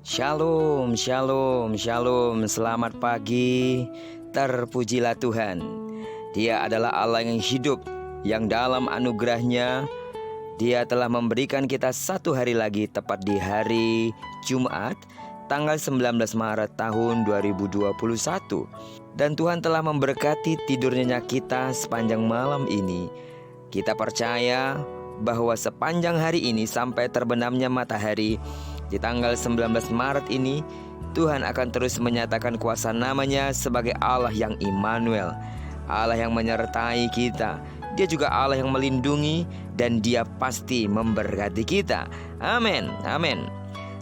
Shalom, shalom, shalom. Selamat pagi. Terpujilah Tuhan. Dia adalah Allah yang hidup, yang dalam anugerahnya Dia telah memberikan kita satu hari lagi, tepat di hari Jumat tanggal 19 Maret tahun 2021. Dan Tuhan telah memberkati tidurnya kita sepanjang malam ini. Kita percaya bahwa sepanjang hari ini sampai terbenamnya matahari di tanggal 19 Maret ini, Tuhan akan terus menyatakan kuasa namanya sebagai Allah yang Immanuel, Allah yang menyertai kita. Dia juga Allah yang melindungi, dan Dia pasti memberkati kita. Amin, amin.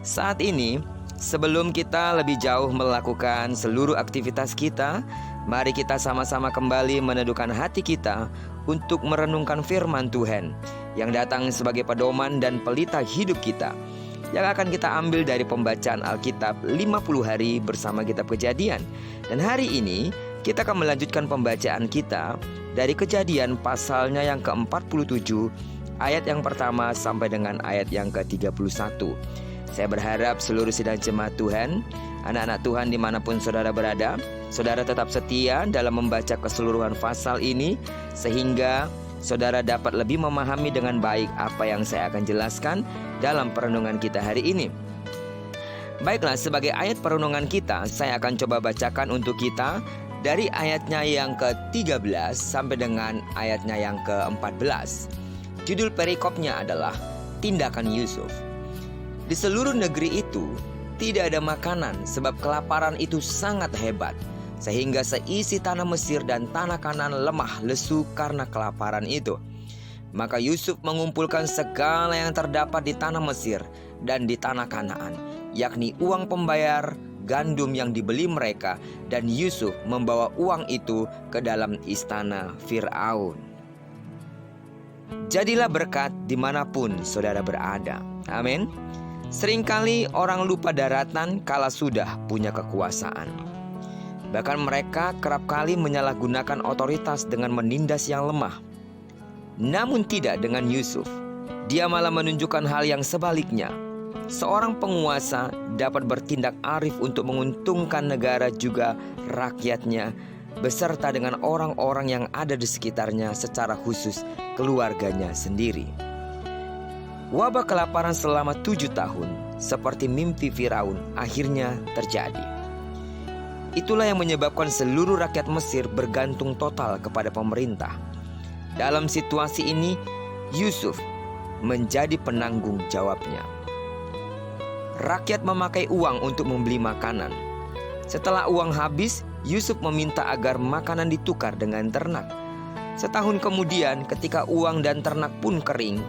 Saat ini, sebelum kita lebih jauh melakukan seluruh aktivitas kita, mari kita sama-sama kembali meneduhkan hati kita untuk merenungkan firman Tuhan yang datang sebagai pedoman dan pelita hidup kita, yang akan kita ambil dari pembacaan Alkitab 50 hari bersama kitab Kejadian. Dan hari ini kita akan melanjutkan pembacaan kita dari Kejadian pasalnya yang ke-47, ayat yang pertama sampai dengan ayat yang ke-31. Saya berharap seluruh sidang jemaat Tuhan, anak-anak Tuhan dimanapun saudara berada, saudara tetap setia dalam membaca keseluruhan pasal ini, sehingga saudara dapat lebih memahami dengan baik apa yang saya akan jelaskan dalam perenungan kita hari ini. Baiklah, sebagai ayat perenungan kita, saya akan coba bacakan untuk kita dari ayatnya yang ke-13 sampai dengan ayatnya yang ke-14. Judul perikopnya adalah Tindakan Yusuf. Di seluruh negeri itu tidak ada makanan, sebab kelaparan itu sangat hebat, sehingga seisi tanah Mesir dan tanah Kanaan lemah lesu karena kelaparan itu. Maka Yusuf mengumpulkan segala yang terdapat di tanah Mesir dan di tanah Kanaan, yakni uang pembayar gandum yang dibeli mereka, dan Yusuf membawa uang itu ke dalam istana Fir'aun. Jadilah berkat dimanapun saudara berada. Amin. Seringkali orang lupa daratan kala sudah punya kekuasaan. Bahkan mereka kerap kali menyalahgunakan otoritas dengan menindas yang lemah. Namun tidak dengan Yusuf. Dia malah menunjukkan hal yang sebaliknya. Seorang penguasa dapat bertindak arif untuk menguntungkan negara juga rakyatnya, beserta dengan orang-orang yang ada di sekitarnya, secara khusus keluarganya sendiri. Wabah kelaparan selama 7 tahun, seperti mimpi Firaun, akhirnya terjadi. Itulah yang menyebabkan seluruh rakyat Mesir bergantung total kepada pemerintah. Dalam situasi ini, Yusuf menjadi penanggung jawabnya. Rakyat memakai uang untuk membeli makanan. Setelah uang habis, Yusuf meminta agar makanan ditukar dengan ternak. Setahun kemudian, ketika uang dan ternak pun kering,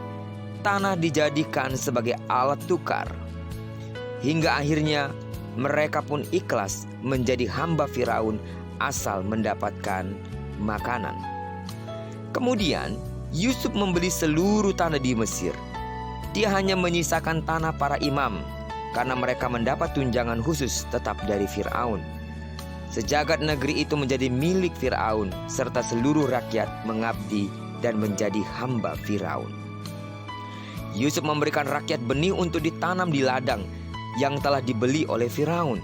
tanah dijadikan sebagai alat tukar. Hingga akhirnya mereka pun ikhlas menjadi hamba Firaun asal mendapatkan makanan. Kemudian Yusuf membeli seluruh tanah di Mesir. Dia hanya menyisakan tanah para imam, karena mereka mendapat tunjangan khusus tetap dari Firaun. Sejagat negeri itu menjadi milik Firaun, serta seluruh rakyat mengabdi dan menjadi hamba Firaun. Yusuf memberikan rakyat benih untuk ditanam di ladang yang telah dibeli oleh Firaun.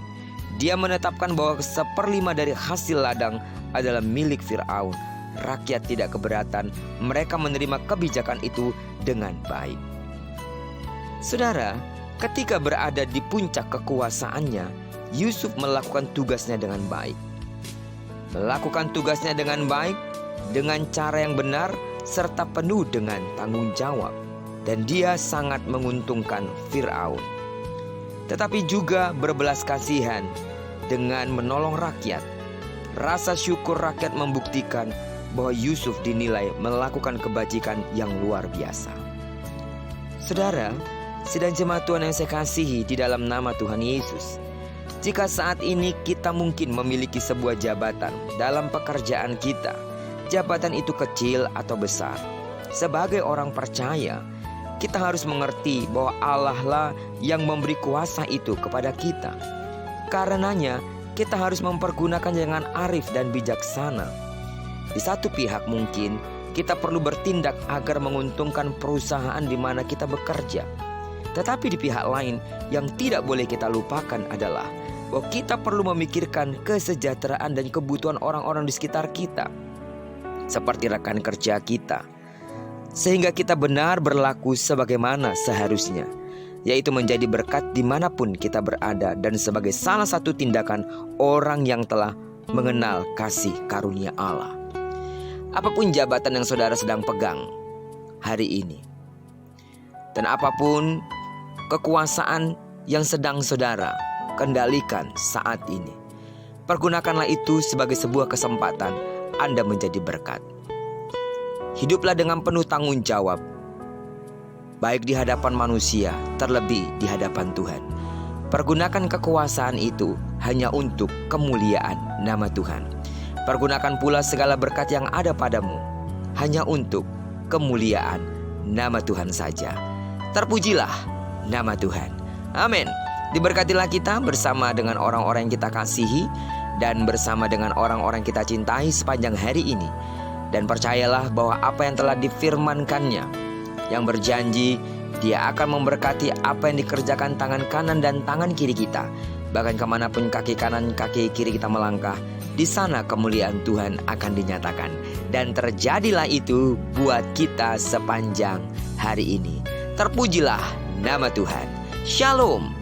Dia menetapkan bahwa 1/5 dari hasil ladang adalah milik Firaun. Rakyat tidak keberatan, mereka menerima kebijakan itu dengan baik. Saudara, ketika berada di puncak kekuasaannya, Yusuf melakukan tugasnya dengan baik. Melakukan tugasnya dengan baik, dengan cara yang benar, serta penuh dengan tanggung jawab. Dan dia sangat menguntungkan Fir'aun. Tetapi juga berbelas kasihan dengan menolong rakyat. Rasa syukur rakyat membuktikan bahwa Yusuf dinilai melakukan kebajikan yang luar biasa. Saudara, sidang jemaat Tuhan yang saya kasihi di dalam nama Tuhan Yesus, jika saat ini kita mungkin memiliki sebuah jabatan dalam pekerjaan kita, jabatan itu kecil atau besar, sebagai orang percaya, kita harus mengerti bahwa Allah lah yang memberi kuasa itu kepada kita. Karenanya, kita harus mempergunakannya dengan arif dan bijaksana. Di satu pihak mungkin kita perlu bertindak agar menguntungkan perusahaan di mana kita bekerja. Tetapi di pihak lain yang tidak boleh kita lupakan adalah bahwa kita perlu memikirkan kesejahteraan dan kebutuhan orang-orang di sekitar kita, seperti rekan kerja kita, sehingga kita benar berlaku sebagaimana seharusnya, yaitu menjadi berkat dimanapun kita berada dan sebagai salah satu tindakan orang yang telah mengenal kasih karunia Allah. Apapun jabatan yang saudara sedang pegang hari ini, dan apapun kekuasaan yang sedang saudara kendalikan saat ini, pergunakanlah itu sebagai sebuah kesempatan Anda menjadi berkat. Hiduplah dengan penuh tanggung jawab, baik di hadapan manusia, terlebih di hadapan Tuhan. Pergunakan kekuasaan itu hanya untuk kemuliaan nama Tuhan. Pergunakan pula segala berkat yang ada padamu hanya untuk kemuliaan nama Tuhan saja. Terpujilah nama Tuhan. Amin. Diberkatilah kita bersama dengan orang-orang yang kita kasihi dan bersama dengan orang-orang yang kita cintai sepanjang hari ini. Dan percayalah bahwa apa yang telah difirmankannya, yang berjanji Dia akan memberkati apa yang dikerjakan tangan kanan dan tangan kiri kita. Bahkan kemanapun kaki kanan kaki kiri kita melangkah, di sana kemuliaan Tuhan akan dinyatakan. Dan terjadilah itu buat kita sepanjang hari ini. Terpujilah nama Tuhan. Shalom.